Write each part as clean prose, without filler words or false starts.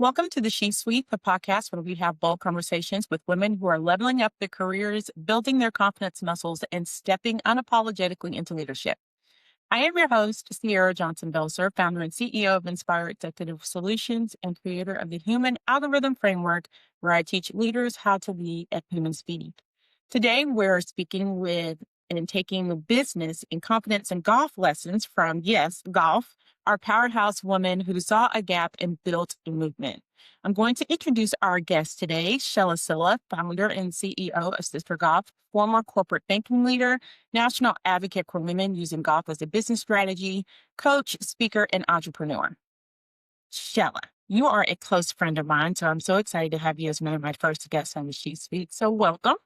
Welcome to the SheSuite, the podcast where we have bold conversations with women who are leveling up their careers, building their confidence muscles, and stepping unapologetically into leadership. I am your host, Sierra Johnson Belser, founder and CEO of Inspire Executive Solutions and creator of the Human Algorithm Framework, where I teach leaders how to lead at human speed. Today, we're speaking with and taking business and confidence and golf lessons from, yes, golf, our powerhouse woman who saw a gap and built a movement. I'm going to introduce our guest today, Shella Sylla, founder and CEO of Sister Golf, former corporate banking leader, national advocate for women using golf as a business strategy, coach, speaker, and entrepreneur. Shella, you are a close friend of mine, so I'm so excited to have you as one of my first guests on the She Suite. So welcome.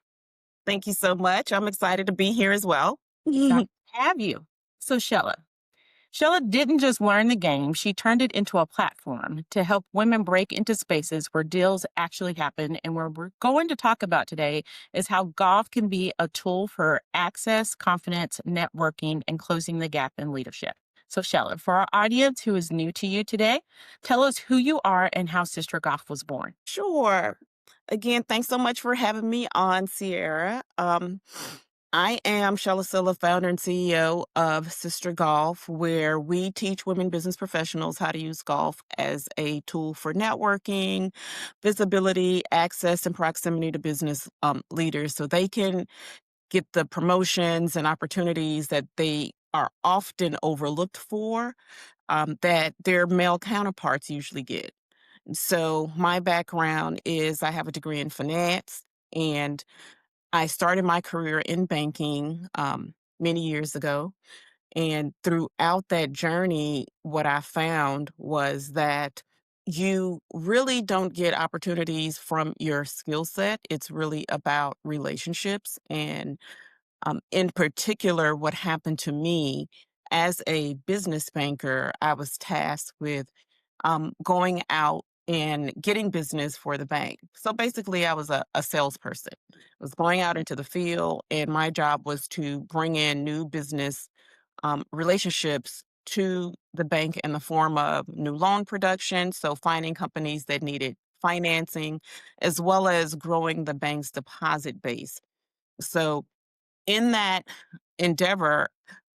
Thank you so much. I'm excited to be here as well. Excited to have you. So Shella didn't just learn the game, she turned it into a platform to help women break into spaces where deals actually happen. And what we're going to talk about today is how golf can be a tool for access, confidence, networking, and closing the gap in leadership. So, Shella, for our audience who is new to you today, tell us who you are and how Sister Golf was born. Sure. Again, thanks so much for having me on, Sierra. I am Shella Sylla, founder and CEO of Sister Golf, where we teach women business professionals how to use golf as a tool for networking, visibility, access, and proximity to business leaders so they can get the promotions and opportunities that they are often overlooked for, that their male counterparts usually get. So my background is I have a degree in finance, and I started my career in banking many years ago. And throughout that journey, what I found was that you really don't get opportunities from your skill set. It's really about relationships. And in particular, what happened to me as a business banker, I was tasked with going out and getting business for the bank. So basically, I was a salesperson. I was going out into the field, and my job was to bring in new business relationships to the bank in the form of new loan production. So finding companies that needed financing, as well as growing the bank's deposit base. So in that endeavor,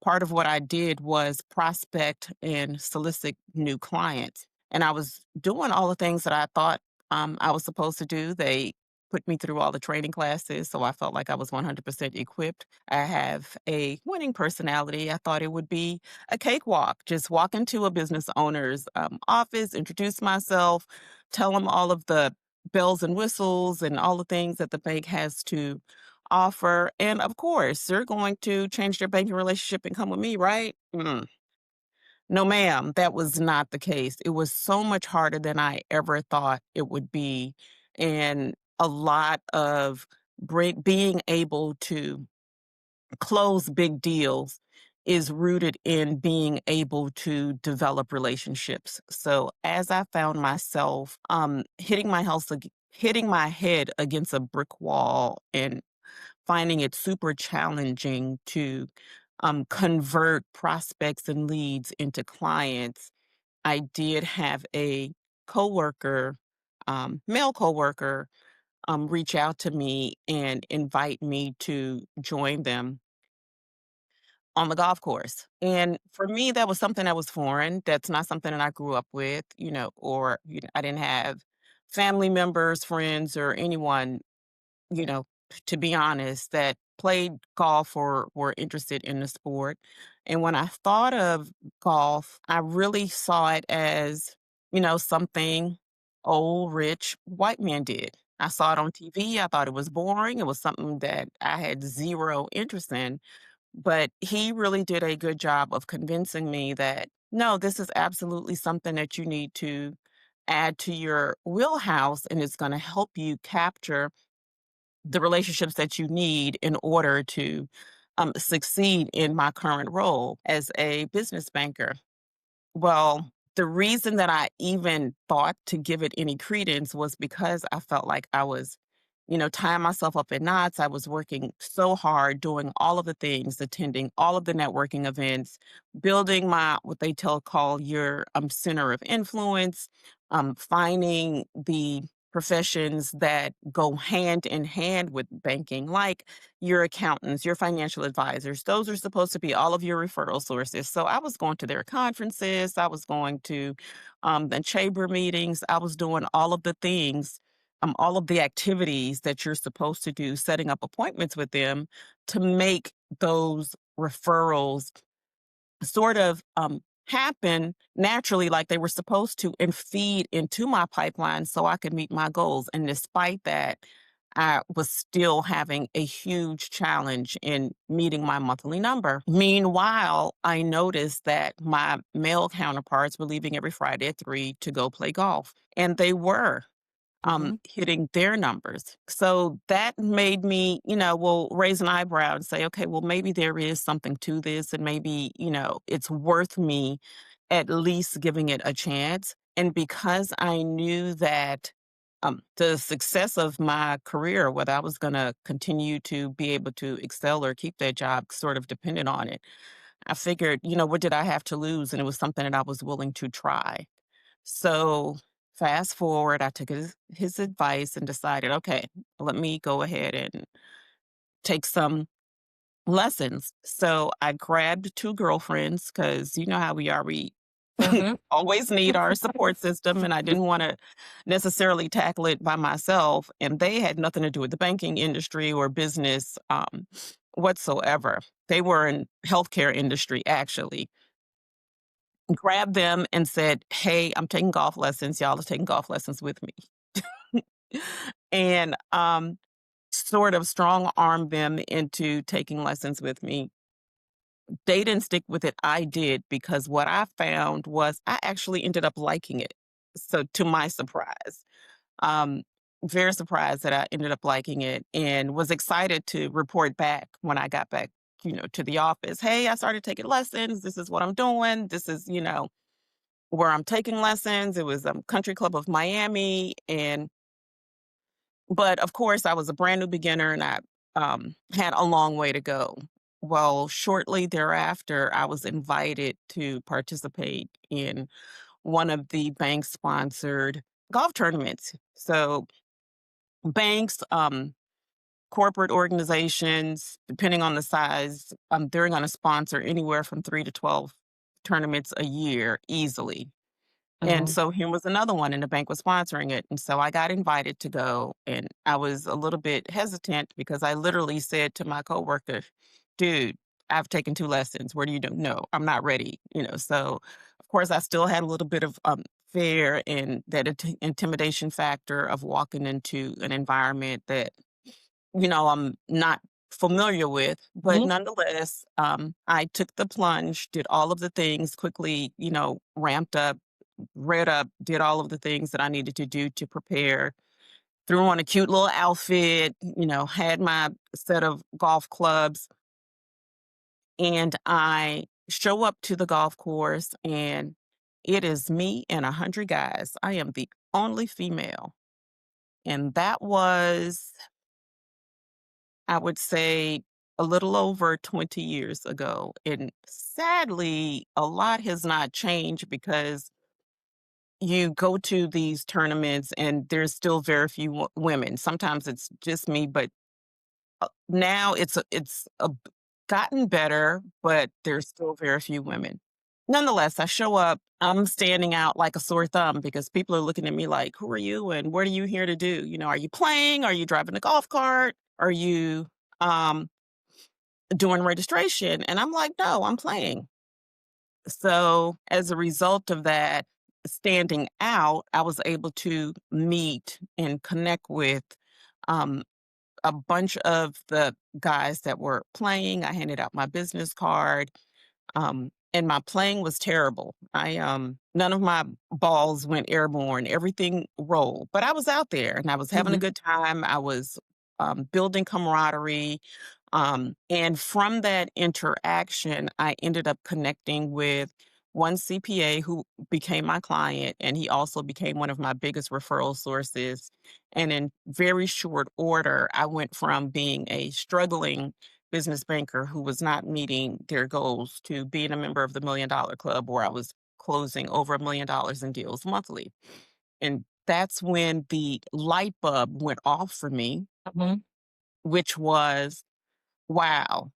part of what I did was prospect and solicit new clients. And I was doing all the things that I thought I was supposed to do. They put me through all the training classes, so I felt like I was 100% equipped. I have a winning personality. I thought it would be a cakewalk. Just walk into a business owner's office, introduce myself, tell them all of the bells and whistles and all the things that the bank has to offer. And of course, they're going to change their banking relationship and come with me, right? No, ma'am, that was not the case. It was so much harder than I ever thought it would be. And a lot of being able to close big deals is rooted in being able to develop relationships. So as I found myself hitting my head against a brick wall and finding it super challenging to convert prospects and leads into clients, I did have a coworker, male coworker, reach out to me and invite me to join them on the golf course. And for me, that was something that was foreign. That's not something that I grew up with, or I didn't have family members, friends, or anyone you know, to be honest, that played golf or were interested in the sport. And when I thought of golf, I really saw it as, something old, rich white men did. I saw it on TV. I thought it was boring. It was something that I had zero interest in. But he really did a good job of convincing me that no, this is absolutely something that you need to add to your wheelhouse, and it's going to help you capture the relationships that you need in order to succeed in my current role as a business banker. Well, the reason that I even thought to give it any credence was because I felt like I was tying myself up in knots. I was working so hard, doing all of the things, attending all of the networking events, building my what they call your center of influence, finding the professions that go hand in hand with banking, like your accountants, your financial advisors. Those are supposed to be all of your referral sources. So I was going to their conferences, I was going to the chamber meetings, I was doing all of the activities that you're supposed to do, setting up appointments with them to make those referrals sort of happen naturally like they were supposed to and feed into my pipeline so I could meet my goals. And despite that, I was still having a huge challenge in meeting my monthly number. Meanwhile, I noticed that my male counterparts were leaving every Friday at 3 to go play golf. And they were Mhm. hitting their numbers. So that made me, raise an eyebrow and say, okay, well, maybe there is something to this, and maybe, it's worth me at least giving it a chance. And because I knew that the success of my career, whether I was going to continue to be able to excel or keep that job, sort of depended on it. I figured, what did I have to lose? And it was something that I was willing to try. So fast forward, I took his advice and decided, okay, let me go ahead and take some lessons. So I grabbed two girlfriends because you know how we are. We Mhm. always need our support system, and I didn't want to necessarily tackle it by myself. And they had nothing to do with the banking industry or business whatsoever. They were in healthcare industry, actually. Grabbed them and said, "Hey, I'm taking golf lessons. Y'all are taking golf lessons with me." And, sort of strong armed them into taking lessons with me. They didn't stick with it, I did, because what I found was I actually ended up liking it. So to my surprise, um, very surprised that I ended up liking it and was excited to report back when I got back, to the office. "Hey, I started taking lessons. This is what I'm doing. This is, where I'm taking lessons." It was Country Club of Miami, and but of course I was a brand new beginner and I had a long way to go. Well, shortly thereafter, I was invited to participate in one of the bank sponsored golf tournaments. So banks, corporate organizations, depending on the size, they're going to sponsor anywhere from 3 to 12 tournaments a year easily. And Mhm. so here was another one, and the bank was sponsoring it. And so I got invited to go, and I was a little bit hesitant because I literally said to my coworker, "Dude, I've taken 2 lessons. What do you do?" "No, I'm not ready." So of course I still had a little bit of fear and that intimidation factor of walking into an environment that, I'm not familiar with. But Mhm. nonetheless, I took the plunge, did all of the things quickly, ramped up, read up, did all of the things that I needed to do to prepare, threw on a cute little outfit, had my set of golf clubs, and I show up to the golf course, and it is me and 100 guys. I am the only female. And that was, I would say, a little over 20 years ago. And sadly, a lot has not changed because you go to these tournaments and there's still very few women. Sometimes it's just me, but now gotten better, but there's still very few women. Nonetheless, I show up. I'm standing out like a sore thumb because people are looking at me like, "Who are you? And what are you here to do? Are you playing? Are you driving a golf cart? Are you um, doing registration?" And I'm like, "No, I'm playing." So, as a result of that, standing out, I was able to meet and connect with um, a bunch of the guys that were playing. I handed out my business card, and my playing was terrible. None of my balls went airborne. Everything rolled, but I was out there and I was having a Mhm. good time. I was building camaraderie. And from that interaction, I ended up connecting with one CPA who became my client, and he also became one of my biggest referral sources. And in very short order, I went from being a struggling business banker who was not meeting their goals to being a member of the Million Dollar Club, where I was closing over $1 million in deals monthly. And that's when the light bulb went off for me, Mhm. which was, wow,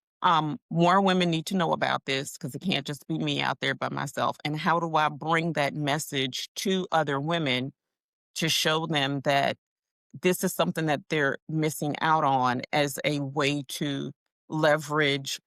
more women need to know about this because it can't just be me out there by myself. And how do I bring that message to other women to show them that this is something that they're missing out on as a way to leverage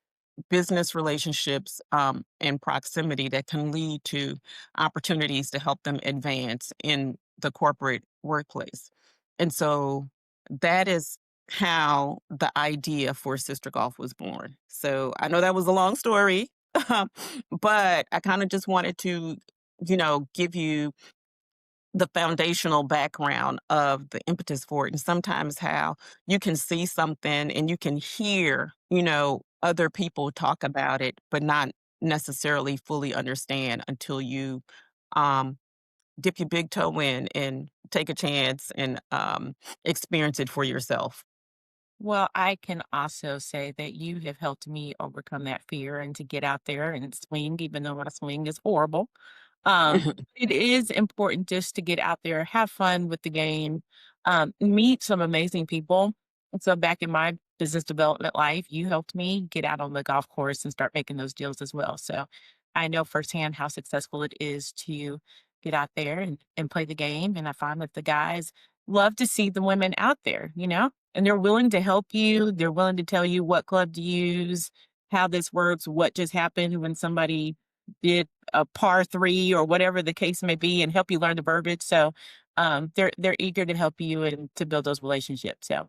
business relationships, and proximity that can lead to opportunities to help them advance in the corporate workplace. And so that is how the idea for Sister Golf was born. So I know that was a long story, but I kind of just wanted to, give you the foundational background of the impetus for it, and sometimes how you can see something and you can hear, other people talk about it, but not necessarily fully understand until you um, dip your big toe in and take a chance and experience it for yourself. Well, I can also say that you have helped me overcome that fear and to get out there and swing, even though my swing is horrible. It is important just to get out there, have fun with the game, meet some amazing people. And so back in my business development life, you helped me get out on the golf course and start making those deals as well. So I know firsthand how successful it is to get out there and play the game. And I find that the guys love to see the women out there, and they're willing to help you. They're willing to tell you what club to use, how this works, what just happened when somebody did a par three or whatever the case may be, and help you learn the verbiage. So they're eager to help you and to build those relationships. So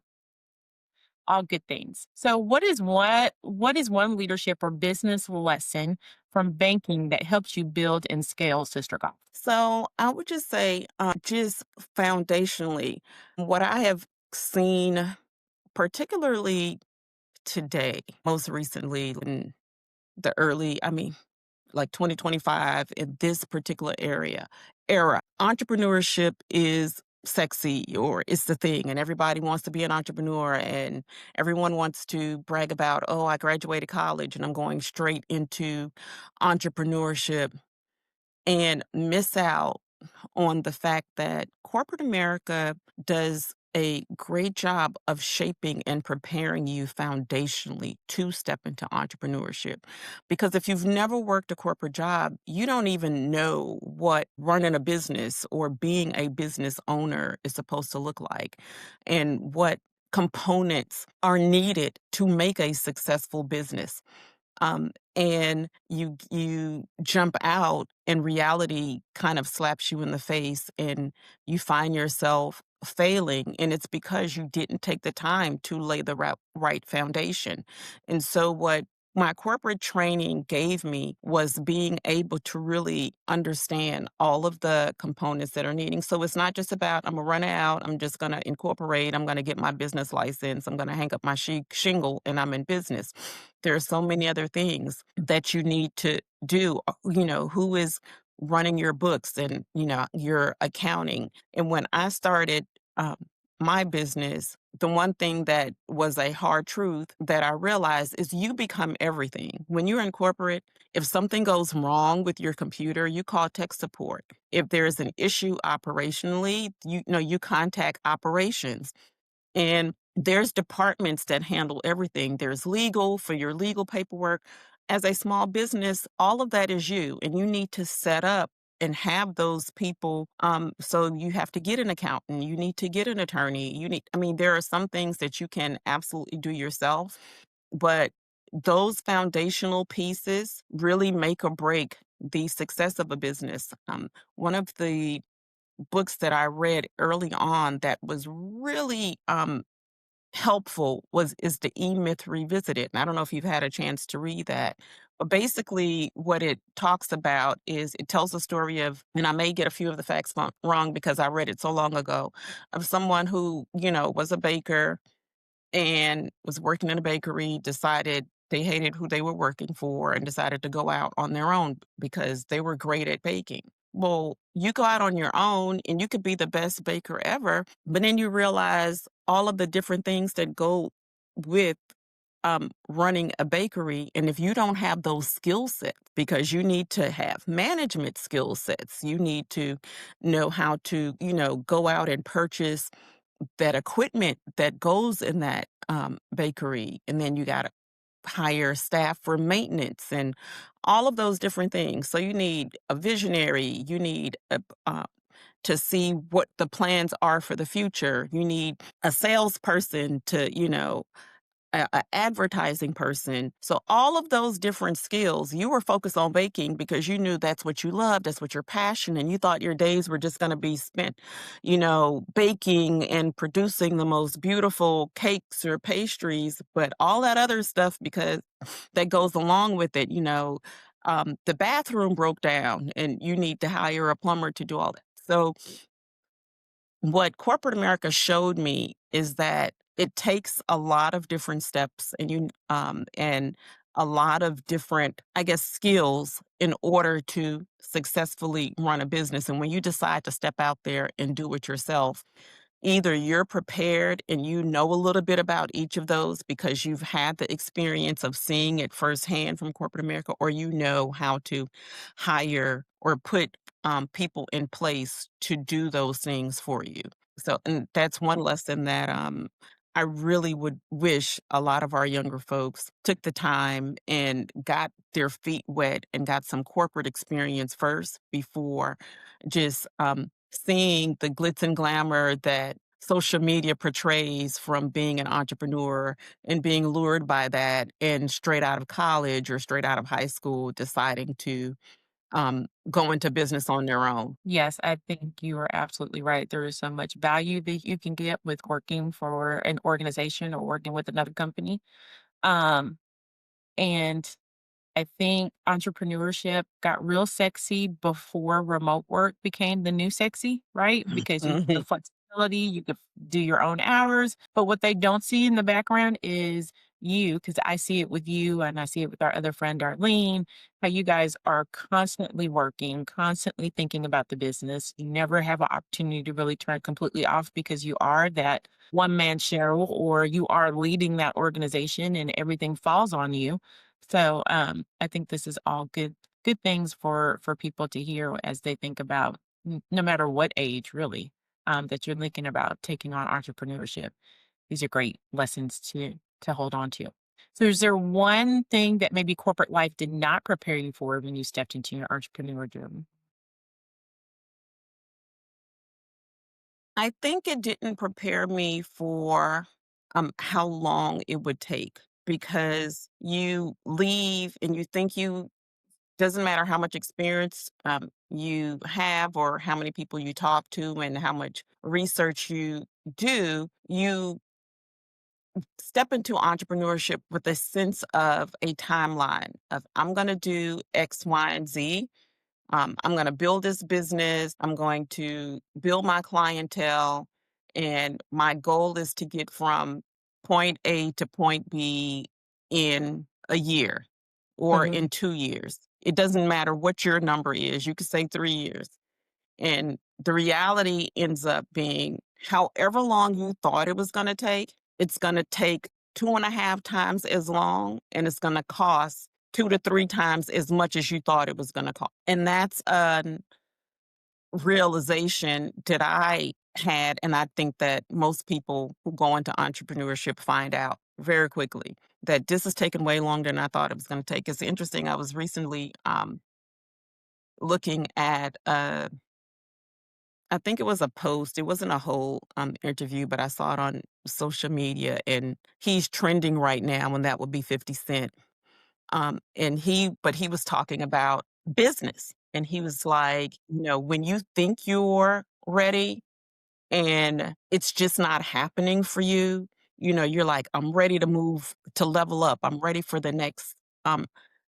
all good things. So what is one leadership or business lesson from banking that helps you build and scale Sister Golf? So I would just say, just foundationally, what I have seen, particularly today, most recently in the early, like 2025, in this particular era, entrepreneurship is sexy, or it's the thing, and everybody wants to be an entrepreneur, and everyone wants to brag about, oh, I graduated college and I'm going straight into entrepreneurship, and miss out on the fact that corporate America does a great job of shaping and preparing you foundationally to step into entrepreneurship. Because if you've never worked a corporate job, you don't even know what running a business or being a business owner is supposed to look like, and what components are needed to make a successful business. And you jump out and reality kind of slaps you in the face, and you find yourself failing, and it's because you didn't take the time to lay the right foundation. And so what my corporate training gave me was being able to really understand all of the components that are needing. So it's not just about, I'm gonna run it out, I'm just gonna incorporate, I'm gonna get my business license, I'm gonna hang up my shingle, and I'm in business. There are so many other things that you need to do. Who is running your books, and, your accounting. And when I started um, my business, the one thing that was a hard truth that I realized is you become everything. When you're in corporate, if something goes wrong with your computer, you call tech support. If there's an issue operationally, you contact operations. And there's departments that handle everything. There's legal for your legal paperwork. As a small business, all of that is you, and you need to set up and have those people. So you have to get an accountant, you need to get an attorney. There are some things that you can absolutely do yourself, but those foundational pieces really make or break the success of a business. One of the books that I read early on that was really helpful is the E-Myth Revisited. And I don't know if you've had a chance to read that. But basically, what it talks about is it tells the story of, and I may get a few of the facts wrong because I read it so long ago, of someone who, was a baker and was working in a bakery, decided They hated who they were working for and decided to go out on their own because they were great at baking. Well, you go out on your own and you could be the best baker ever, but then you realize all of the different things that go with running a bakery. And if you don't have those skill sets, because you need to have management skill sets, you need to know how to, go out and purchase that equipment that goes in that bakery. And then you got to hire staff for maintenance and all of those different things. So you need a visionary, you need to see what the plans are for the future. You need a salesperson to, a advertising person. So all of those different skills, you were focused on baking because you knew that's what you loved, that's what your passion, and you thought your days were just going to be spent, baking and producing the most beautiful cakes or pastries, but all that other stuff because that goes along with it, the bathroom broke down and you need to hire a plumber to do all that. So what corporate America showed me is that it takes a lot of different steps and a lot of different, I guess, skills in order to successfully run a business. And when you decide to step out there and do it yourself, either you're prepared and you know a little bit about each of those because you've had the experience of seeing it firsthand from corporate America, or you know how to hire or put people in place to do those things for you. So, and that's one lesson that I really would wish a lot of our younger folks took the time and got their feet wet and got some corporate experience first before just seeing the glitz and glamour that social media portrays from being an entrepreneur and being lured by that and straight out of college or straight out of high school deciding to go into business on their own. Yes, I think you are absolutely right. There is so much value that you can get with working for an organization or working with another company. Um, and I think entrepreneurship got real sexy before remote work became the new sexy, right? Because you the Mhm. flexibility, you could do your own hours. But what they don't see in the background is you, because I see it with you and I see it with our other friend Arlene, how you guys are constantly working, constantly thinking about the business. You never have an opportunity to really turn completely off because you are that one man show or you are leading that organization and everything falls on you. So I think this is all good things for people to hear as they think about no matter what age really that you're thinking about taking on entrepreneurship. These are great lessons to hold on to. So is there one thing that maybe corporate life did not prepare you for when you stepped into your entrepreneur journey? I think it didn't prepare me for how long it would take because you leave and you think you doesn't matter how much experience you have or how many people you talk to and how much research you do, you step into entrepreneurship with a sense of a timeline of I'm going to do X, Y, and Z. I'm going to build this business. I'm going to build my clientele. And my goal is to get from point A to point B in a year or Mhm. in 2 years. It doesn't matter what your number is. You could say 3 years. And the reality ends up being however long you thought it was going to take, it's going to take two and a half times as long and it's going to cost two to three times as much as you thought it was going to cost. And that's a realization that I had. And I think that most people who go into entrepreneurship find out very quickly that this is taking way longer than I thought it was going to take. It's interesting. I was recently looking at I think it was a post. It wasn't a whole interview, but I saw it on social media, and he's trending right now, and that would be 50 Cent. But he was talking about business, and he was like, when you think you're ready, and it's just not happening for you, you're like, I'm ready to move to level up. I'm ready for the next um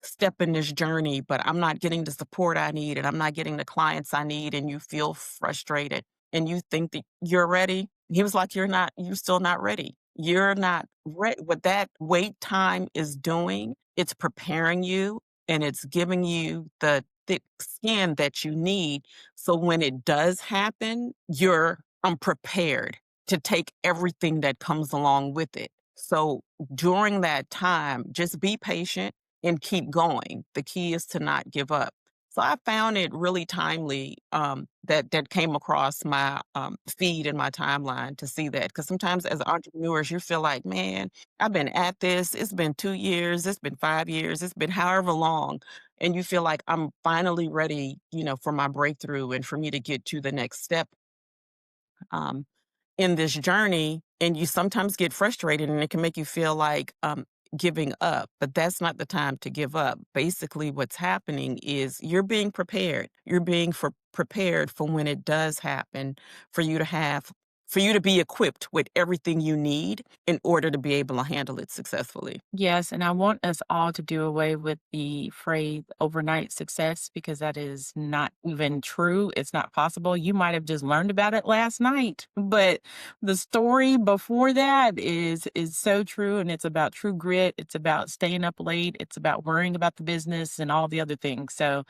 step in this journey, but I'm not getting the support I need and I'm not getting the clients I need, and you feel frustrated and you think that you're ready. He was like, you're still not ready. You're not ready. What that wait time is doing, it's preparing you and it's giving you the thick skin that you need. So when it does happen, you're unprepared to take everything that comes along with it. So during that time, just be patient and keep going. The key is to not give up. So I found it really timely that came across my feed in my timeline to see that, because sometimes as entrepreneurs you feel like, man, I've been at this. It's been 2 years. It's been 5 years. It's been however long, and you feel like I'm finally ready, for my breakthrough and for me to get to the next step. Um, in this journey, and you sometimes get frustrated and it can make you feel like giving up, but that's not the time to give up. Basically what's happening is you're being prepared, prepared for when it does happen, for you to have for you to be equipped with everything you need in order to be able to handle it successfully. Yes, and I want us all to do away with the phrase overnight success because that is not even true. It's not possible. You might have just learned about it last night, but the story before that is so true, and it's about true grit. It's about staying up late. It's about worrying about the business and all the other things. So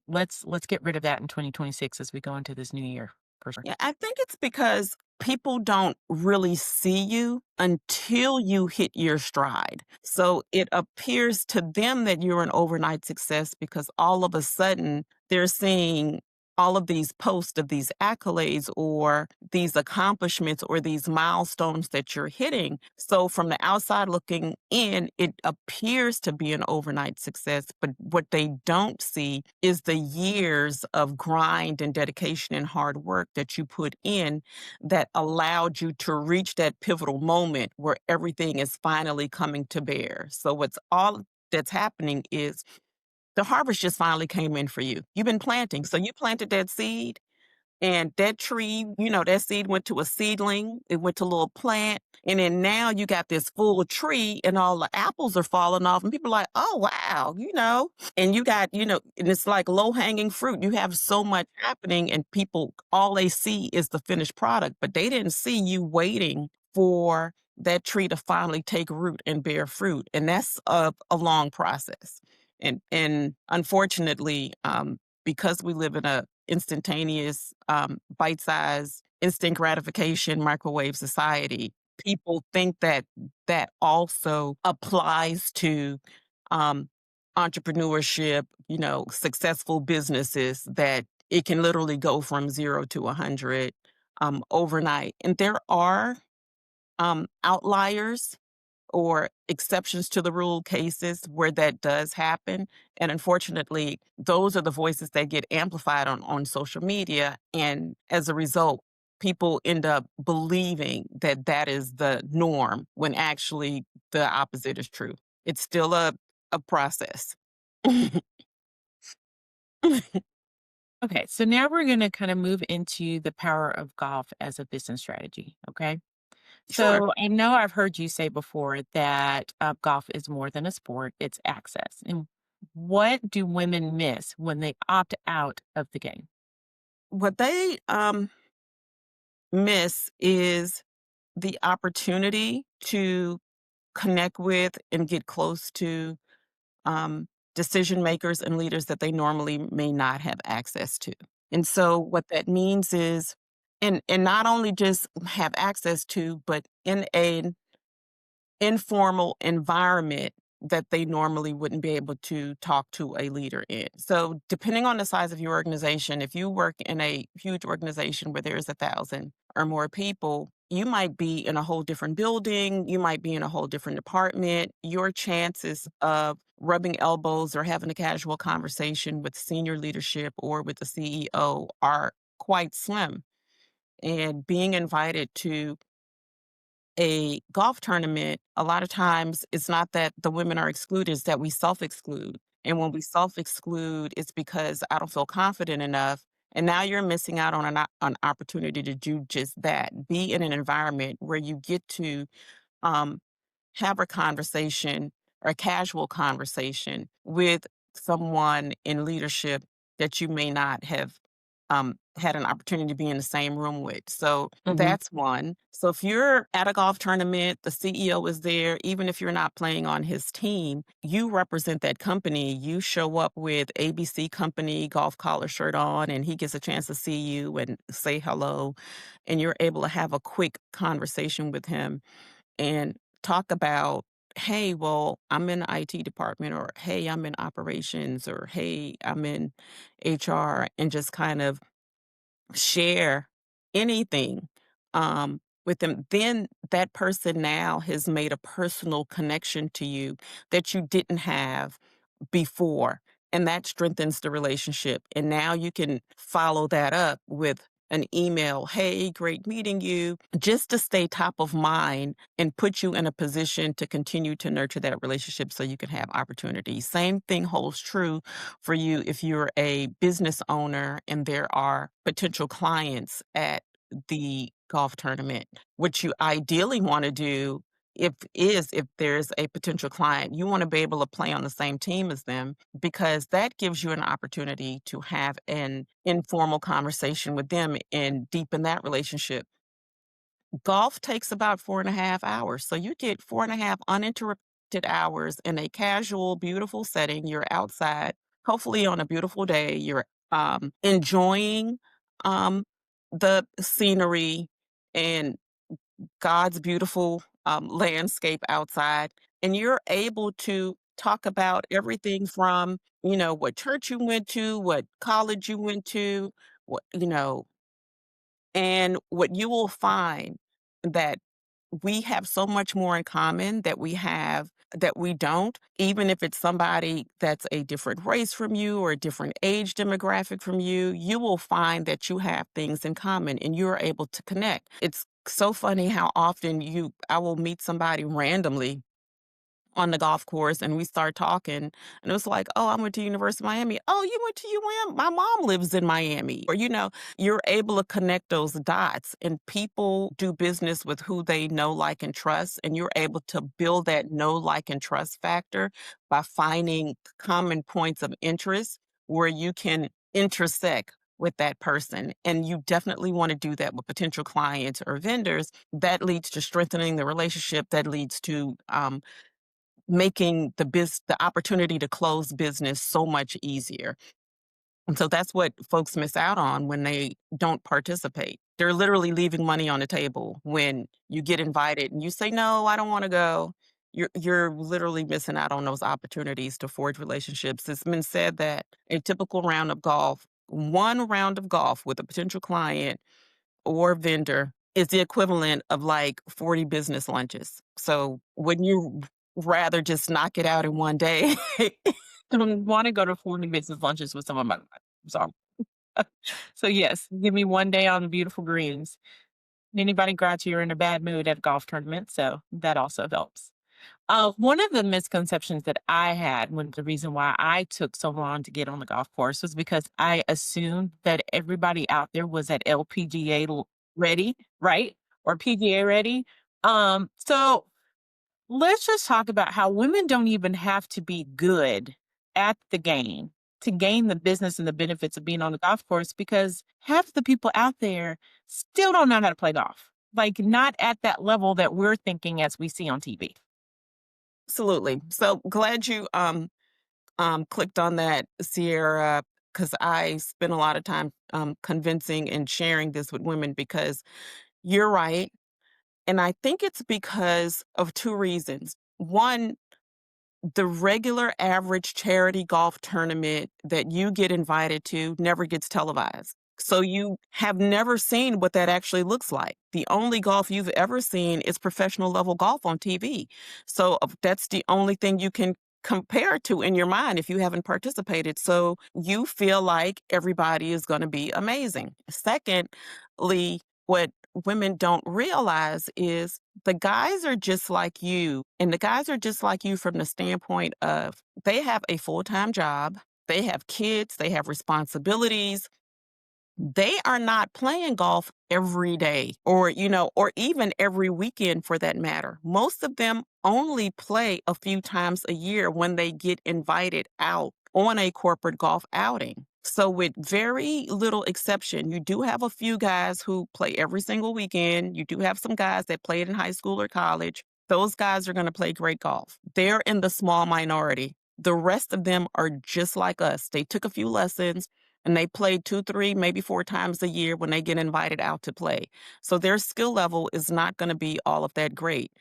let's get rid of that in 2026 as we go into this new year for sure. Yeah, I think it's because people don't really see you until you hit your stride. So it appears to them that you're an overnight success because all of a sudden they're seeing all of these posts of these accolades or these accomplishments or these milestones that you're hitting. So from the outside looking in, it appears to be an overnight success. But what they don't see is the years of grind and dedication and hard work that you put in that allowed you to reach that pivotal moment where everything is finally coming to bear. So what's all that's happening is the harvest just finally came in for you. You've been planting. So you planted that seed and that tree, that seed went to a seedling, it went to a little plant, and then now you got this full tree and all the apples are falling off. And people are like, oh, wow, and you got, and it's like low hanging fruit. You have so much happening, and people, all they see is the finished product, but they didn't see you waiting for that tree to finally take root and bear fruit. And that's a long process. And unfortunately, because we live in a instantaneous, bite-sized, instant gratification microwave society, people think that that also applies to um, entrepreneurship, successful businesses, that it can literally go from 0 to 100 overnight. And there are outliers or exceptions to the rule cases where that does happen. And unfortunately, those are the voices that get amplified on social media. And as a result, people end up believing that that is the norm when actually the opposite is true. It's still a process. Okay, so now we're going to kind of move into the power of golf as a business strategy. Okay. Sure. So I know I've heard you say before that golf is more than a sport, it's access. And what do women miss when they opt out of the game? What they miss is the opportunity to connect with and get close to um, decision makers and leaders that they normally may not have access to. And so what that means is, and not only just have access to, but in an informal environment that they normally wouldn't be able to talk to a leader in. So depending on the size of your organization, if you work in a huge organization where there's 1,000 or more people, you might be in a whole different building, you might be in a whole different department. Your chances of rubbing elbows or having a casual conversation with senior leadership or with the CEO are quite slim. And being invited to a golf tournament, a lot of times it's not that the women are excluded, it's that we self exclude. And when we self exclude, it's because I don't feel confident enough. And now you're missing out on an opportunity to do just that. Be in an environment where you get to um, have a conversation or a casual conversation with someone in leadership that you may not have had an opportunity to be in the same room with. So Hmm. that's one. So if you're at a golf tournament, the CEO is there, even if you're not playing on his team, you represent that company. You show up with ABC Company golf collar shirt on, and he gets a chance to see you and say hello. And you're able to have a quick conversation with him and talk about, hey, well, I'm in the IT department, or hey, I'm in operations, or hey, I'm in HR, and just kind of share anything with them. Then that person now has made a personal connection to you that you didn't have before, and that strengthens the relationship. And now you can follow that up with an email, hey, great meeting you, just to stay top of mind and put you in a position to continue to nurture that relationship so you can have opportunities. Same thing holds true for you if you're a business owner and there are potential clients at the golf tournament. What you ideally want to do, if there's a potential client, you want to be able to play on the same team as them, because that gives you an opportunity to have an informal conversation with them and deepen that relationship. Golf takes about 4.5 hours. So you get 4.5 uninterrupted hours in a casual, beautiful setting. You're outside, hopefully on a beautiful day. You're enjoying um, the scenery and God's beautiful landscape outside. And you're able to talk about everything from, what church you went to, what college you went to, and what you will find that we have so much more in common that we don't, even if it's somebody that's a different race from you or a different age demographic from you, you will find that you have things in common and you're able to connect. It's so funny how often I will meet somebody randomly on the golf course, and we start talking, and it was like, oh, I went to University of Miami. Oh, you went to UM? My mom lives in Miami. Or, you're able to connect those dots, and people do business with who they know, like, and trust, and you're able to build that know, like, and trust factor by finding common points of interest where you can intersect with that person. And you definitely want to do that with potential clients or vendors. That leads to strengthening the relationship. That leads to making the opportunity to close business so much easier. And so that's what folks miss out on when they don't participate. They're literally leaving money on the table when you get invited and you say, "No, I don't want to go." You're literally missing out on those opportunities to forge relationships. It's been said that a typical round of golf, one round of golf with a potential client or vendor, is the equivalent of like 40 business lunches. So wouldn't you rather just knock it out in one day? I don't want to go to 40 business lunches with someone. So, so yes, give me one day on beautiful greens. Anybody grouchy, you're in a bad mood at a golf tournament, so that also helps. One of the misconceptions that I had, when the reason why I took so long to get on the golf course, was because I assumed that everybody out there was at LPGA ready, right? Or PGA ready. So let's just talk about how women don't even have to be good at the game to gain the business and the benefits of being on the golf course, because half the people out there still don't know how to play golf. Like, not at that level that we're thinking as we see on TV. Absolutely. So glad you clicked on that, Sierra, because I spend a lot of time convincing and sharing this with women, because you're right. And I think it's because of two reasons. One, the regular average charity golf tournament that you get invited to never gets televised. So you have never seen what that actually looks like. The only golf you've ever seen is professional level golf on TV. So that's the only thing you can compare it to in your mind if you haven't participated. So you feel like everybody is going to be amazing. Secondly, what women don't realize is the guys are just like you. And the guys are just like you from the standpoint of they have a full time job, they have kids, they have responsibilities. They are not playing golf every day, or even every weekend for that matter. Most of them only play a few times a year when they get invited out on a corporate golf outing. So, with very little exception, you do have a few guys who play every single weekend. You do have some guys that played in high school or college. Those guys are going to play great golf. They're in the small minority. The rest of them are just like us. They took a few lessons and they play 2, 3, maybe 4 times a year when they get invited out to play. So their skill level is not going to be all of that great.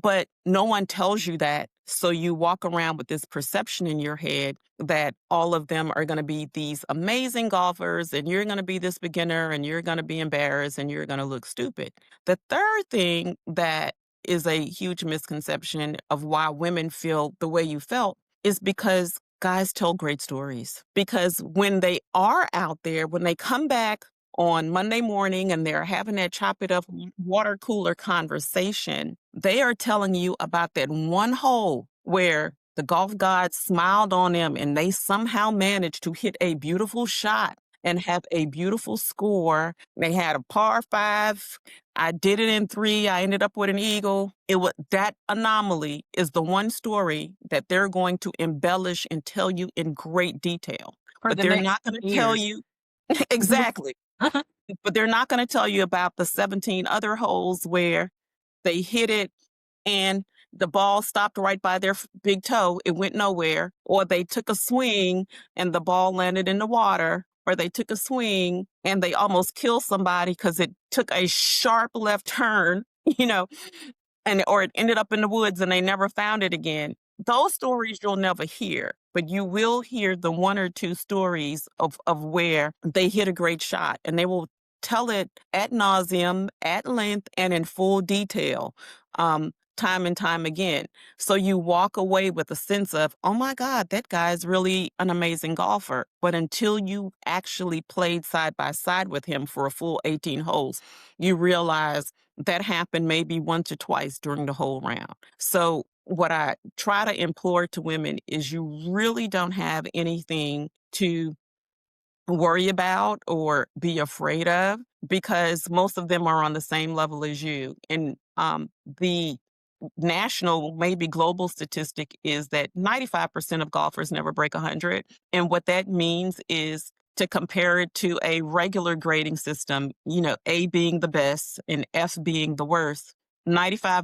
But no one tells you that. So you walk around with this perception in your head that all of them are going to be these amazing golfers and you're going to be this beginner and you're going to be embarrassed and you're going to look stupid. The third thing that is a huge misconception of why women feel the way you felt is because guys tell great stories. Because when they are out there, when they come back on Monday morning and they're having that chop it up water cooler conversation, they are telling you about that one hole where the golf gods smiled on them and they somehow managed to hit a beautiful shot and have a beautiful score. They had a par five. I did it in three. I ended up with an eagle. It was that anomaly is the one story that they're going to embellish and tell you in great detail. For But the they're next not going to tell years. you exactly. But they're not gonna tell you about the 17 other holes where they hit it and the ball stopped right by their big toe, it went nowhere, or they took a swing and the ball landed in the water, or they took a swing and they almost killed somebody because it took a sharp left turn, you know, and or it ended up in the woods and they never found it again. Those stories you'll never hear, but you will hear the one or two stories of where they hit a great shot and they will tell it ad nauseum, at length, and in full detail, time and time again. So you walk away with a sense of, oh my God, that guy's really an amazing golfer. But until you actually played side by side with him for a full 18 holes, you realize that happened maybe once or twice during the whole round. So, what I try to implore to women is you really don't have anything to worry about or be afraid of because most of them are on the same level as you. And the national, maybe global statistic is that 95% of golfers never break 100. And what that means is to compare it to a regular grading system, A being the best and F being the worst. 95%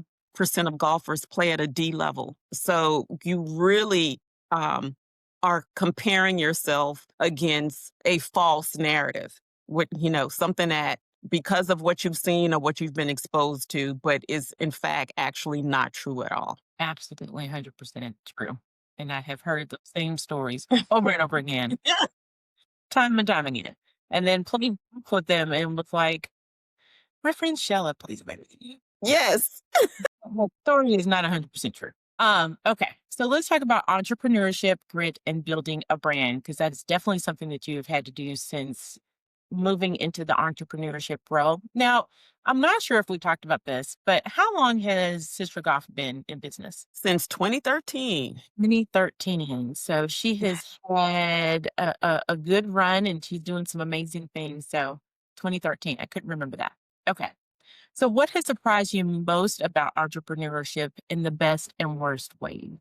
of golfers play at a D level. So you really um, are comparing yourself against a false narrative with, something that because of what you've seen or what you've been exposed to, but is in fact actually not true at all. Absolutely 100% true. And I have heard the same stories over and over again, Yeah. time and time again. And then playing with them and was like, my friend Shella plays better than you. Yes. The story is not 100% true. Okay. So let's talk about entrepreneurship, grit, and building a brand, because that's definitely something that you have had to do since moving into the entrepreneurship role. Now, I'm not sure if we talked about this, but how long has Sister Golf been in business? Since 2013. 2013. So she has had a good run and she's doing some amazing things. So 2013, I couldn't remember that. Okay. So, what has surprised you most about entrepreneurship in the best and worst way?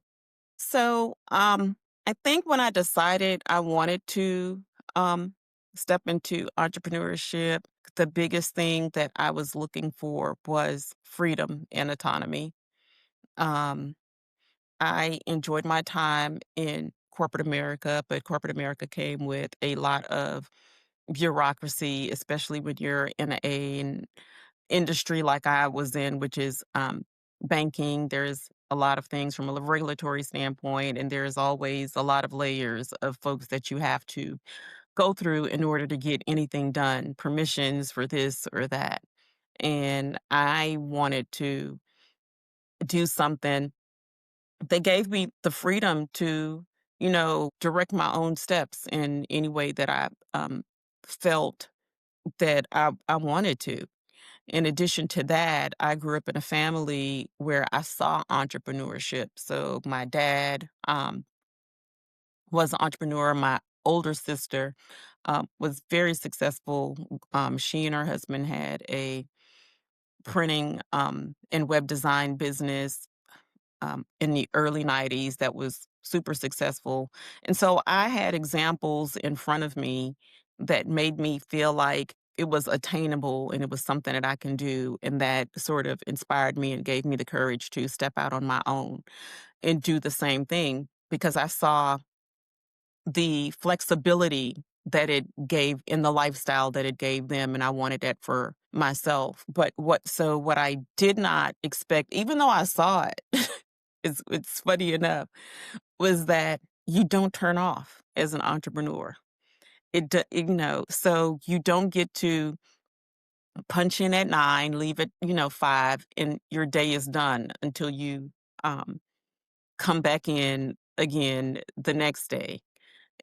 So, I think when I decided I wanted to um, step into entrepreneurship, the biggest thing that I was looking for was freedom and autonomy. Um, I enjoyed my time in corporate America, but corporate America came with a lot of bureaucracy, especially when you're in an industry like I was in, which is banking. There's a lot of things from a regulatory standpoint, and there's always a lot of layers of folks that you have to go through in order to get anything done, permissions for this or that. And I wanted to do something. They gave me the freedom to, direct my own steps in any way that I felt that I wanted to. In addition to that, I grew up in a family where I saw entrepreneurship. So my dad was an entrepreneur. My older sister was very successful. She and her husband had a printing and web design business in the early 90s that was super successful. And so I had examples in front of me that made me feel like it was attainable and it was something that I can do. And that sort of inspired me and gave me the courage to step out on my own and do the same thing because I saw the flexibility that it gave in the lifestyle that it gave them, and I wanted that for myself. But what I did not expect, even though I saw it, it's funny enough, was that you don't turn off as an entrepreneur. So you don't get to punch in at 9, leave at 5, and your day is done until you um, come back in again the next day.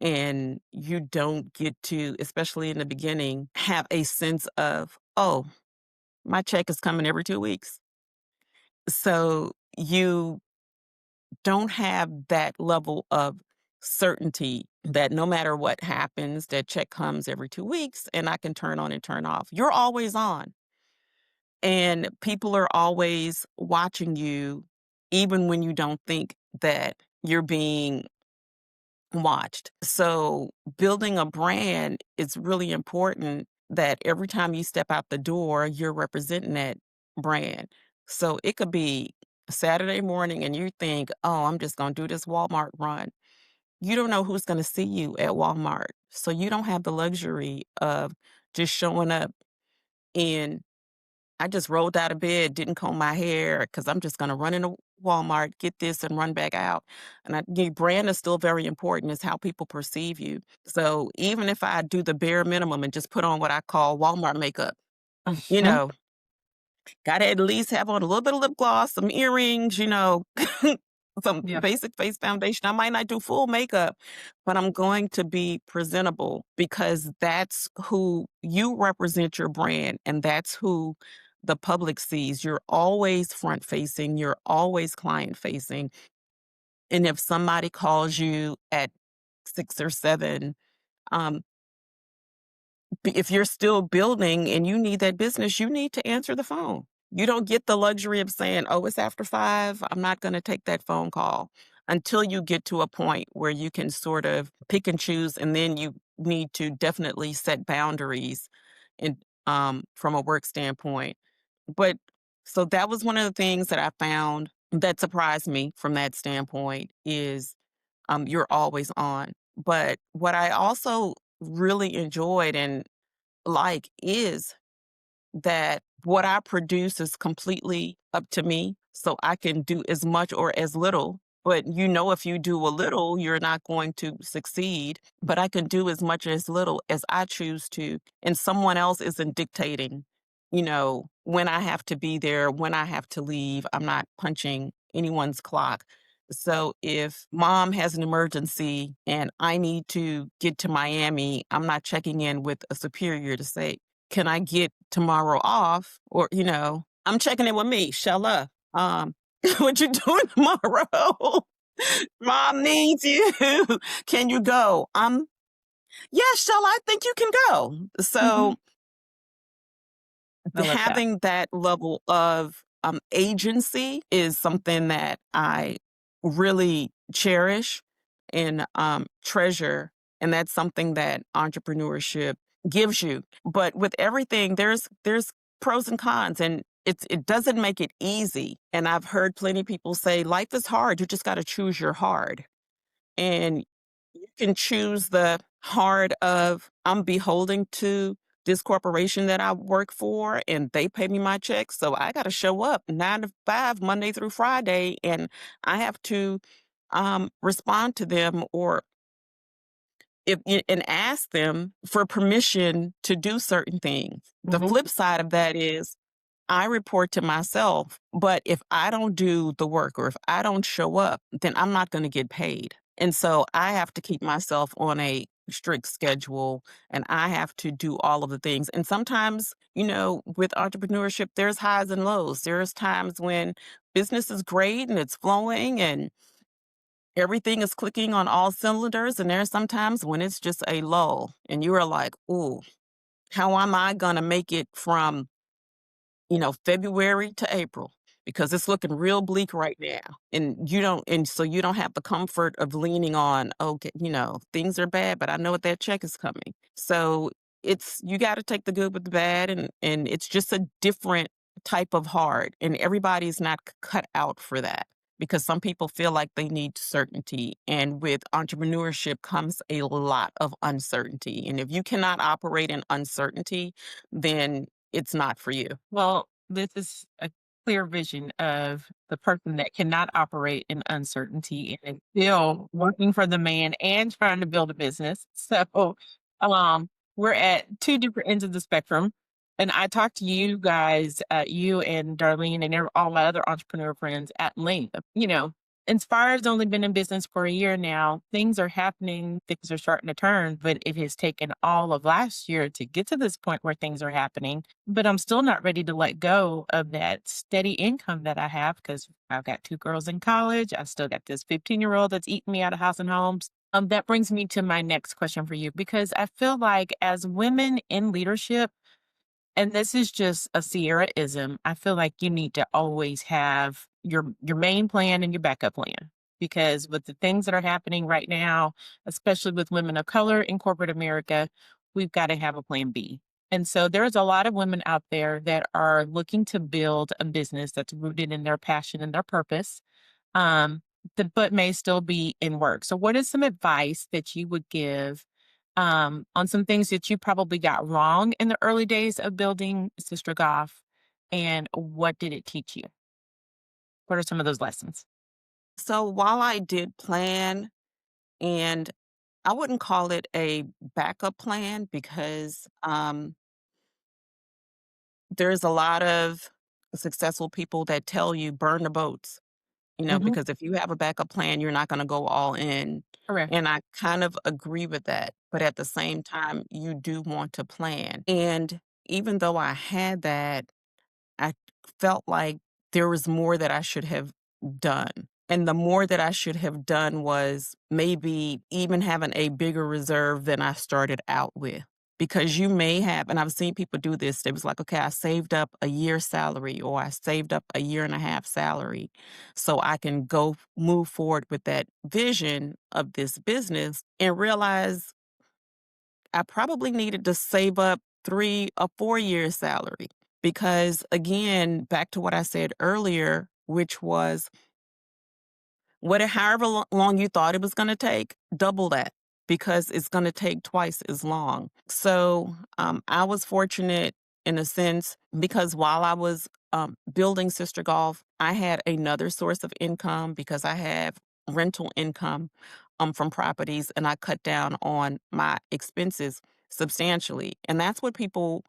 And you don't get to, especially in the beginning, have a sense of, oh, my check is coming every 2 weeks. So you don't have that level of certainty that no matter what happens, that check comes every 2 weeks and I can turn on and turn off. You're always on. And people are always watching you, even when you don't think that you're being watched. So building a brand is really important that every time you step out the door, you're representing that brand. So it could be Saturday morning and you think, oh, I'm just going to do this Walmart run. You don't know who's going to see you at Walmart. So you don't have the luxury of just showing up in I just rolled out of bed, didn't comb my hair because I'm just gonna run into Walmart, get this, and run back out. And your brand is still very important. It's how people perceive you. So even if I do the bare minimum and just put on what I call Walmart makeup, you Mhm. know, gotta at least have on a little bit of lip gloss, some earrings, some Yeah. basic face foundation. I might not do full makeup, but I'm going to be presentable because that's who you represent your brand and that's who the public sees. You're always front facing, you're always client facing. And if somebody calls you at 6 or 7, um, if you're still building and you need that business, you need to answer the phone. You don't get the luxury of saying, oh, it's after 5. I'm not going to take that phone call until you get to a point where you can sort of pick and choose. And then you need to definitely set boundaries in, from a work standpoint. But so that was one of the things that I found that surprised me from that standpoint is you're always on. But what I also really enjoyed and like is that what I produce is completely up to me. So I can do as much or as little. But if you do a little, you're not going to succeed. But I can do as much or as little as I choose to. And someone else isn't dictating, when I have to be there, when I have to leave. I'm not punching anyone's clock. So if mom has an emergency and I need to get to Miami, I'm not checking in with a superior to say, can I get tomorrow off? Or, I'm checking in with me, Shella. What you doing tomorrow? Mom needs you. Can you go? Yeah, Shella, I think you can go. Mhm. So I love that. having that level of agency is something that I really cherish and treasure. And that's something that entrepreneurship gives you. But with everything, there's pros and cons, and it doesn't make it easy. And I've heard plenty of people say life is hard. You just got to choose your hard. And you can choose the hard of I'm beholden to this corporation that I work for and they pay me my check. So I got to show up 9 to 5, Monday through Friday, and I have to respond to them or and ask them for permission to do certain things. The Mhm. flip side of that is I report to myself, but if I don't do the work or if I don't show up, then I'm not going to get paid. And so I have to keep myself on a strict schedule and I have to do all of the things. And sometimes, with entrepreneurship, there's highs and lows. There's times when business is great and it's flowing and everything is clicking on all cylinders. And there's sometimes when it's just a lull and you are like, ooh, how am I going to make it from February to April, because it's looking real bleak right now. And so you don't have the comfort of leaning on, okay, things are bad, but I know what that check is coming. So you got to take the good with the bad, and it's just a different type of hard, and everybody's not cut out for that, because some people feel like they need certainty. And with entrepreneurship comes a lot of uncertainty. And if you cannot operate in uncertainty, then it's not for you. Well, this is a clear vision of the person that cannot operate in uncertainty and is still working for the man and trying to build a business. So, we're at two different ends of the spectrum. And I talked to you guys, you and Darlene and all my other entrepreneur friends at length. Inspired's only been in business for a year now. Things are happening, things are starting to turn, but it has taken all of last year to get to this point where things are happening. But I'm still not ready to let go of that steady income that I have, because I've got two girls in college. I still got this 15-year-old that's eating me out of house and homes. That brings me to my next question for you, because I feel like as women in leadership, and this is just a Sierra-ism, I feel like you need to always have your main plan and your backup plan. Because with the things that are happening right now, especially with women of color in corporate America, we've got to have a plan B. And so there's a lot of women out there that are looking to build a business that's rooted in their passion and their purpose, um, but may still be in work. So, what is some advice that you would give on some things that you probably got wrong in the early days of building Sister Golf? And what did it teach you? What are some of those lessons? So while I did plan, and I wouldn't call it a backup plan, because there's a lot of successful people that tell you burn the boats, Hmm. because if you have a backup plan, you're not going to go all in. Correct. And I kind of agree with that. But at the same time, you do want to plan. And even though I had that, I felt like there was more that I should have done. And the more that I should have done was maybe even having a bigger reserve than I started out with. Because you may have, and I've seen people do this, it was like, okay, I saved up a year's salary, or I saved up a year and a half salary so I can go move forward with that vision of this business, and realize I probably needed to save up 3 or 4 years' salary. Because again, back to what I said earlier, which was, however long you thought it was going to take, double that, because it's going to take twice as long. So I was fortunate in a sense, because while I was building Sister Golf, I had another source of income, because I have rental income from properties, and I cut down on my expenses substantially. And that's what people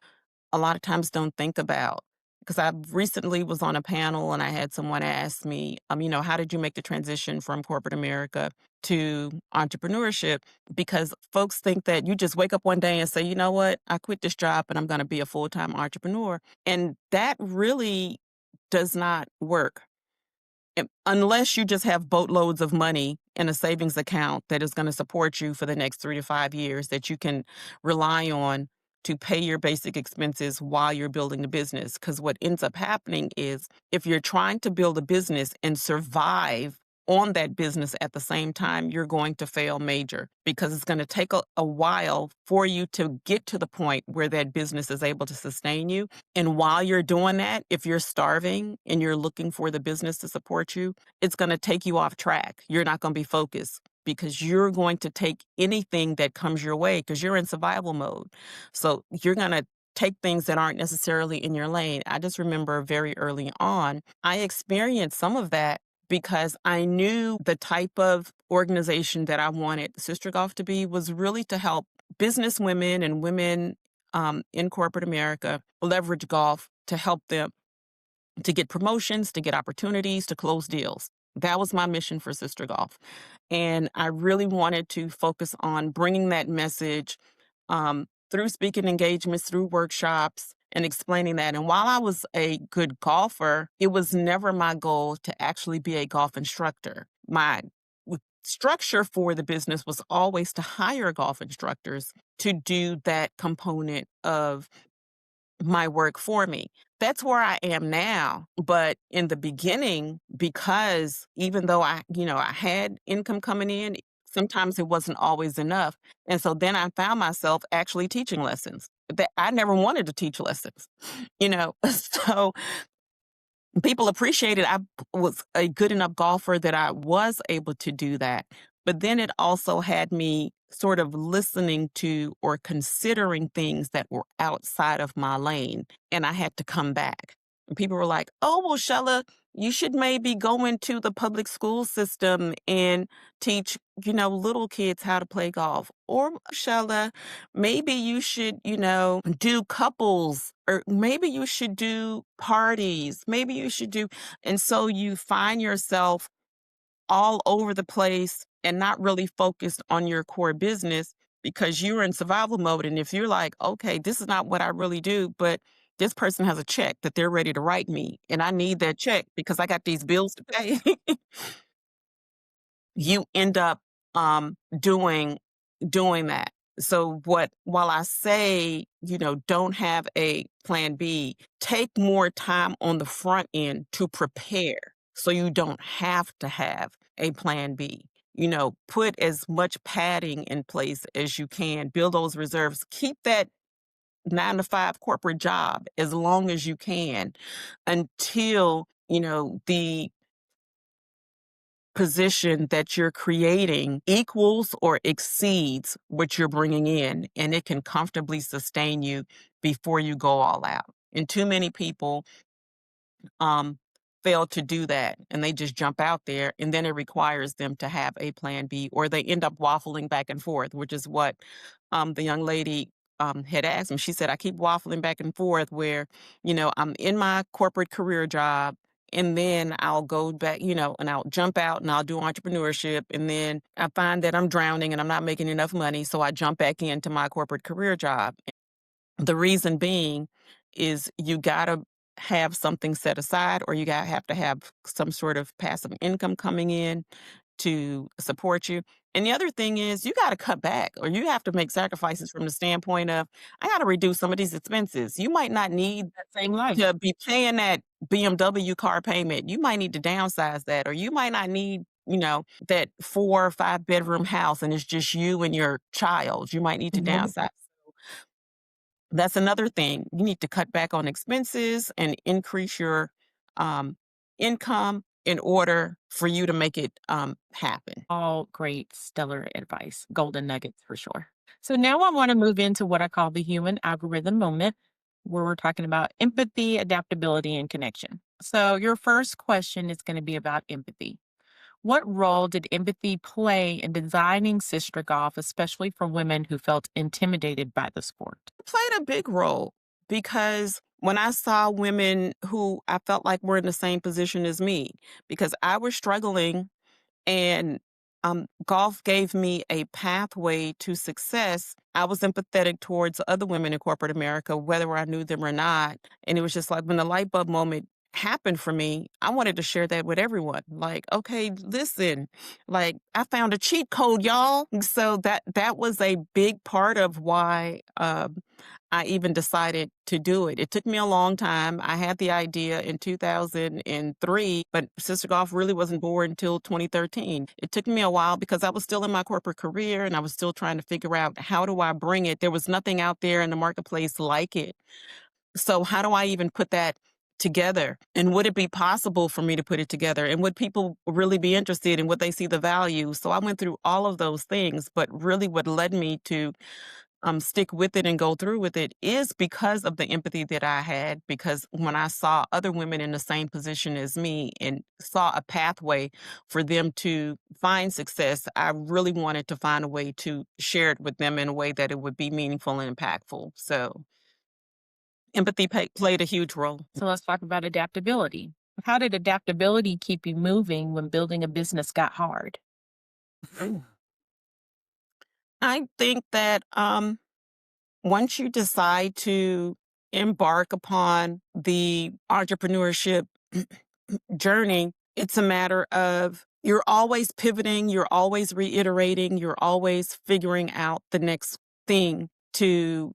a lot of times don't think about. Because I recently was on a panel, and I had someone ask me, how did you make the transition from corporate America to entrepreneurship? Because folks think that you just wake up one day and say, you know what, I quit this job and I'm going to be a full-time entrepreneur. And that really does not work. Unless you just have boatloads of money in a savings account that is going to support you for the next 3 to 5 years, that you can rely on to pay your basic expenses while you're building the business. Because what ends up happening is, if you're trying to build a business and survive on that business at the same time, you're going to fail major, because it's going to take a while for you to get to the point where that business is able to sustain you. And while you're doing that, if you're starving and you're looking for the business to support you, it's going to take you off track. You're not going to be focused, because you're going to take anything that comes your way, because you're in survival mode. So you're going to take things that aren't necessarily in your lane. I just remember very early on, I experienced some of that, because I knew the type of organization that I wanted Sister Golf to be was really to help business women and women in corporate America leverage golf to help them to get promotions, to get opportunities, to close deals. That was my mission for Sister Golf. And I really wanted to focus on bringing that message through speaking engagements, through workshops, and explaining that. And while I was a good golfer, it was never my goal to actually be a golf instructor. My structure for the business was always to hire golf instructors to do that component of my work for me. That's where I am now. But in the beginning, because even though I had income coming in, sometimes it wasn't always enough. And so then I found myself actually teaching lessons that I never wanted to teach lessons, you know. So people appreciated I was a good enough golfer that I was able to do that. But then it also had me sort of listening to or considering things that were outside of my lane, and I had to come back. And people were like, "Oh, well, Shella, you should maybe go into the public school system and teach, little kids how to play golf. Or, Shella, maybe you should, do couples, or maybe you should do parties. Maybe you should do." And so you find yourself all over the place and not really focused on your core business because you're in survival mode. And if you're like, okay, this is not what I really do, but this person has a check that they're ready to write me, and I need that check because I got these bills to pay. You end up doing that. So while I say, don't have a plan B, take more time on the front end to prepare so you don't have to have a plan B. Put as much padding in place as you can, build those reserves, keep that 9 to 5 corporate job as long as you can until, the position that you're creating equals or exceeds what you're bringing in, and it can comfortably sustain you before you go all out. And too many people um, fail to do that, and they just jump out there, and then it requires them to have a plan B, or they end up waffling back and forth, which is what the young lady had asked me. She said, "I keep waffling back and forth where, I'm in my corporate career job, and then I'll go back, and I'll jump out and I'll do entrepreneurship. And then I find that I'm drowning and I'm not making enough money. So I jump back into my corporate career job." The reason being is you gotta have something set aside, or you gotta have to have some sort of passive income coming in to support you. And the other thing is you gotta cut back, or you have to make sacrifices from the standpoint of, I gotta reduce some of these expenses. You might not need That same life. to be paying that BMW car payment. You might need to downsize that, or you might not need, that 4 or 5 bedroom house and it's just you and your child. You might need to Mhm. downsize. That's another thing. You need to cut back on expenses and increase your um, income in order for you to make it happen. All great, stellar advice. Golden nuggets for sure. So now I want to move into what I call the human algorithm moment, where we're talking about empathy, adaptability, and connection. So your first question is going to be about empathy. What role did empathy play in designing Sister Golf, especially for women who felt intimidated by the sport? It played a big role because when I saw women who I felt like were in the same position as me, because I was struggling, and golf gave me a pathway to success. I was empathetic towards other women in corporate America, whether I knew them or not. And it was just like when the light bulb moment happened for me, I wanted to share that with everyone. Like, okay, listen, like I found a cheat code, y'all. So that was a big part of why I even decided to do it. It took me a long time. I had the idea in 2003, but Sister Golf really wasn't born until 2013. It took me a while because I was still in my corporate career and I was still trying to figure out, how do I bring it? There was nothing out there in the marketplace like it. So how do I even put that together? And would it be possible for me to put it together? And would people really be interested, and would they see the value? So I went through all of those things, but really what led me to stick with it and go through with it is because of the empathy that I had. Because when I saw other women in the same position as me and saw a pathway for them to find success, I really wanted to find a way to share it with them in a way that it would be meaningful and impactful. So empathy played a huge role. So let's talk about adaptability. How did adaptability keep you moving when building a business got hard? I think that once you decide to embark upon the entrepreneurship journey, it's a matter of you're always pivoting, you're always reiterating, you're always figuring out the next thing to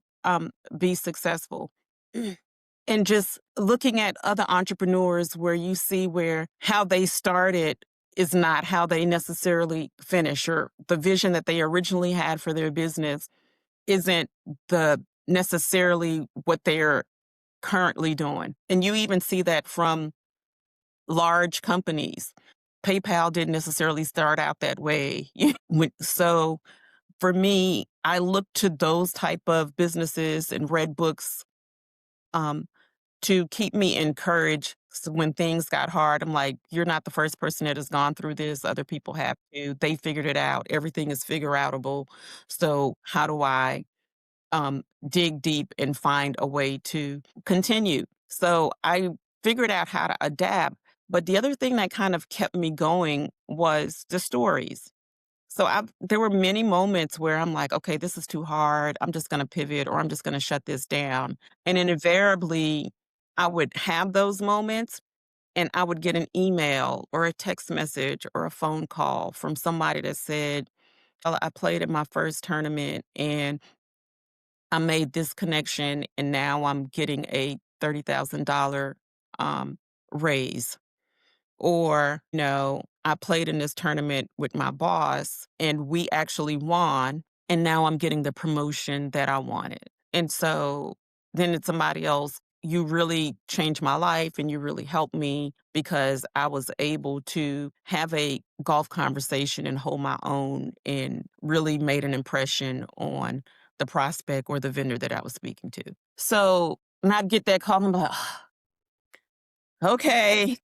be successful. And just looking at other entrepreneurs where you see where how they started is not how they necessarily finish, or the vision that they originally had for their business isn't the necessarily what they're currently doing. And you even see that from large companies. PayPal didn't necessarily start out that way. So for me, I look to those type of businesses and read books um, to keep me encouraged. So when things got hard, I'm like, you're not the first person that has gone through this. Other people have too. They figured it out. Everything is figure outable. So how do I dig deep and find a way to continue? So I figured out how to adapt. But the other thing that kind of kept me going was the stories. So there were many moments where I'm like, okay, this is too hard. I'm just going to pivot, or I'm just going to shut this down. And invariably, I would have those moments, and I would get an email or a text message or a phone call from somebody that said, I played in my first tournament and I made this connection, and now I'm getting a $30,000 raise. Or, I played in this tournament with my boss and we actually won, and now I'm getting the promotion that I wanted. And so then it's somebody else, you really changed my life and you really helped me because I was able to have a golf conversation and hold my own and really made an impression on the prospect or the vendor that I was speaking to. So, and I'd get that call and be like, okay.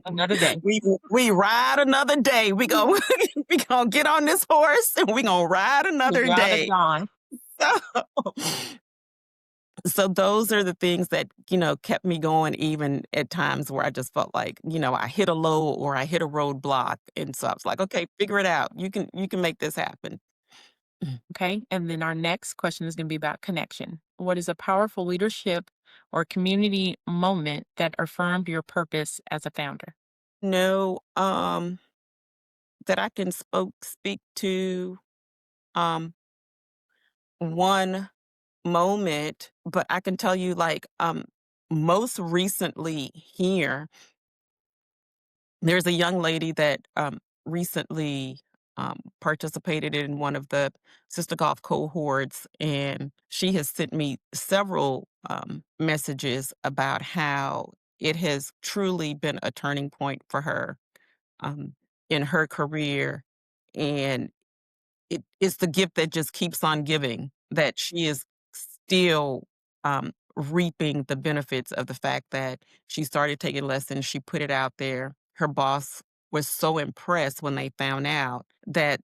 Another day. We ride another day. We go we gonna get on this horse and we gonna ride The another ride of day. dawn. So, so those are the things that, kept me going even at times where I just felt like, I hit a low or I hit a roadblock. And so I was like, okay, figure it out. You can make this happen. Okay. And then our next question is going to be about connection. What is a powerful leadership or community moment that affirmed your purpose as a founder? No, that I can speak to um one moment, but I can tell you, like, most recently here, there's a young lady that recently participated in one of the Sister Golf cohorts, and she has sent me several messages about how it has truly been a turning point for her um, in her career. And it's the gift that just keeps on giving, that she is still, reaping the benefits of the fact that she started taking lessons, she put it out there. Her boss was so impressed when they found out that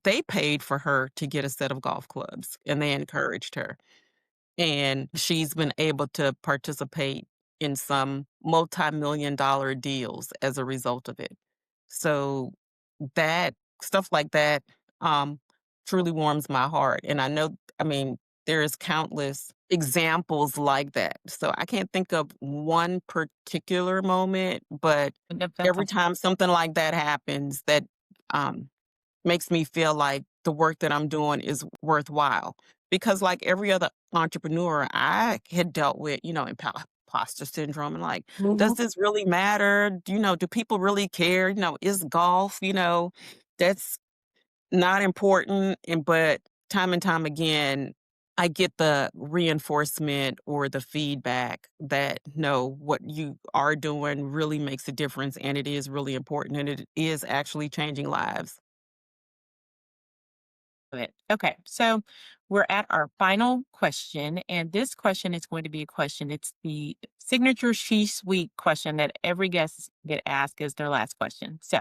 they paid for her to get a set of golf clubs, and they encouraged her. And she's been able to participate in some multi-million dollar deals as a result of it. So that stuff like that um, truly warms my heart. And I mean, there's countless examples like that. So I can't think of one particular moment, but Yep, that's every awesome. time something like that happens, that um, makes me feel like the work that I'm doing is worthwhile. Because like every other entrepreneur I had dealt with, imposter syndrome and like, does Mhm. this really matter? Do people really care? Is golf, that's not important. But time and time again, I get the reinforcement or the feedback that no, what you are doing really makes a difference, and it is really important, and it is actually changing lives. It. Okay, so we're at our final question, and this question is going to be a question. It's the signature SheSuite question that every guest get asked as their last question. So,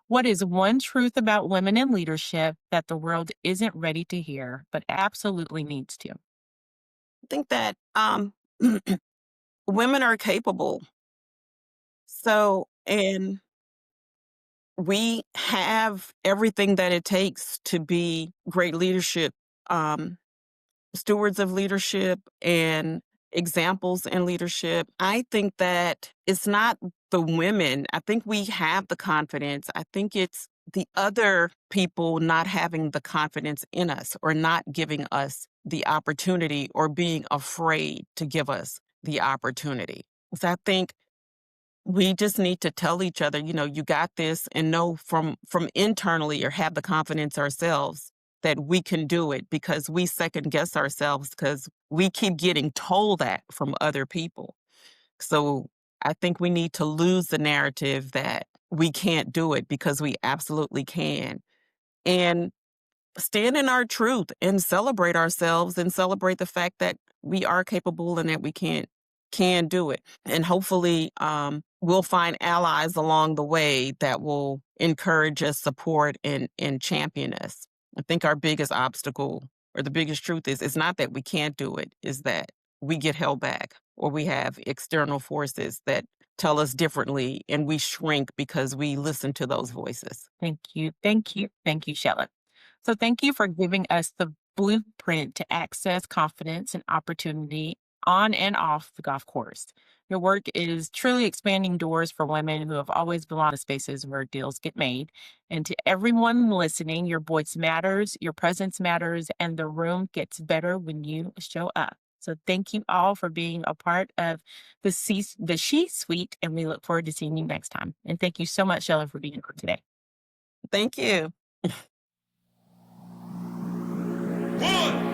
what is one truth about women in leadership that the world isn't ready to hear, but absolutely needs to? Think that women are capable. So, and we have everything that it takes to be great leadership, um, stewards of leadership, and examples in leadership. I think that it's not the women. I think we have the confidence. I think it's the other people not having the confidence in us or not giving us the opportunity or being afraid to give us the opportunity. So I think we just need to tell each other, you got this, and know from internally, or have the confidence ourselves that we can do it, because we second guess ourselves because we keep getting told that from other people. So I think we need to lose the narrative that we can't do it, because we absolutely can. And stand in our truth and celebrate ourselves and celebrate the fact that we are capable and that we can do it. And hopefully we'll find allies along the way that will encourage us, support, and champion us. I think our biggest obstacle, or the biggest truth, is it's not that we can't do it, is that we get held back, or we have external forces that tell us differently, and we shrink because we listen to those voices. Thank you. Thank you. Thank you, Shella. So thank you for giving us the blueprint to access confidence and opportunity on and off the golf course. Your work is truly expanding doors for women who have always belonged to spaces where deals get made. And to everyone listening, your voice matters, your presence matters, and the room gets better when you show up. So thank you all for being a part of the She Suite, and we look forward to seeing you next time. And thank you so much, Shella, for being here today. Thank you. 1,